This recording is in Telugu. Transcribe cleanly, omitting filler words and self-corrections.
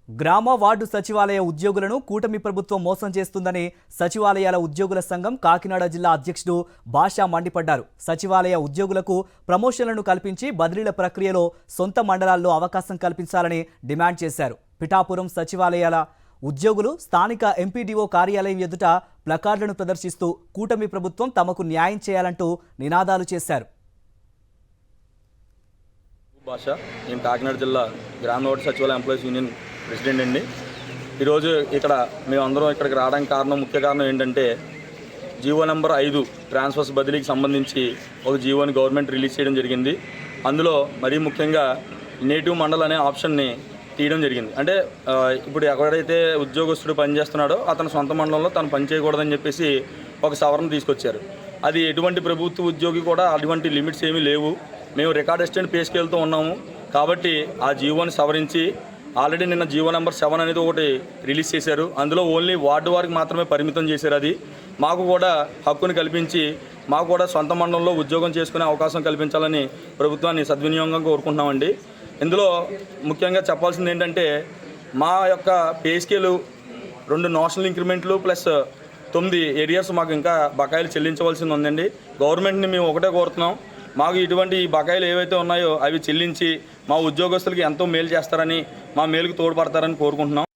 గ్రామ వార్డు సచివాలయ ఉద్యోగులను కూటమి ప్రభుత్వం మోసం చేస్తుందని సచివాలయాల ఉద్యోగుల సంఘం కాకినాడ జిల్లా అధ్యక్షుడు భాషా మండిపడ్డారు. సచివాలయ ఉద్యోగులకు ప్రమోషన్లను కల్పించి బదిలీల ప్రక్రియలో సొంత మండలాల్లో అవకాశం కల్పించాలని డిమాండ్ చేశారు. పిఠాపురం సచివాలయాల ఉద్యోగులు స్థానిక ఎంపీడీఓ కార్యాలయం ఎదుట ప్లకార్డులను ప్రదర్శిస్తూ కూటమి ప్రభుత్వం తమకు న్యాయం చేయాలంటూ నినాదాలు చేశారు. భాష నేను కాకినాడ జిల్లా గ్రామ వార్డు సచివాలయ ఎంప్లాయీస్ యూనియన్ ప్రెసిడెంట్ అండి. ఈరోజు మేమందరం ఇక్కడికి రావడానికి ముఖ్య కారణం ఏంటంటే జీవో నెంబర్ 5 ట్రాన్స్ఫర్స్ బదిలీకి సంబంధించి ఒక జీవోని గవర్నమెంట్ రిలీజ్ చేయడం జరిగింది. అందులో మరీ ముఖ్యంగా నేటివ్ మండల్ అనే ఆప్షన్ని తీయడం జరిగింది. అంటే ఇప్పుడు ఎక్కడైతే ఉద్యోగస్తుడు పనిచేస్తున్నాడో అతని సొంత మండలంలో తను పని చేయకూడదని చెప్పేసి ఒక సవరణ తీసుకొచ్చారు. అది ఎటువంటి ప్రభుత్వ ఉద్యోగి కూడా అటువంటి లిమిట్స్ ఏమీ లేవు. మేము రికార్డ్ అసిస్టెంట్ పే స్కేల్తో ఉన్నాము కాబట్టి ఆ జీవోని సవరించి ఆల్రెడీ నిన్న జీవో నెంబర్ 7 అనేది ఒకటి రిలీజ్ చేశారు. అందులో ఓన్లీ వార్డు వారికి మాత్రమే పరిమితం చేశారు. అది మాకు కూడా హక్కును కల్పించి మాకు కూడా సొంత మండలంలో ఉద్యోగం చేసుకునే అవకాశం కల్పించాలని ప్రభుత్వాన్ని సద్వినియోగంగా కోరుకుంటున్నామండి. ఇందులో ముఖ్యంగా చెప్పాల్సింది ఏంటంటే మా యొక్క పే స్కేలు 2 నేషనల్ ఇంక్రిమెంట్లు ప్లస్ 9 ఏరియాస్ మాకు ఇంకా బకాయిలు చెల్లించవలసింది ఉందండి. గవర్నమెంట్ని మేము ఒకటే కోరుతున్నాం, మాకు ఇటువంటి బకాయిలు ఏవైతే ఉన్నాయో అవి చెల్లించి మా ఉద్యోగస్తులకి ఎంతో మేలు చేస్తారని, మా మేలుకు తోడ్పడతారని కోరుకుంటున్నాం.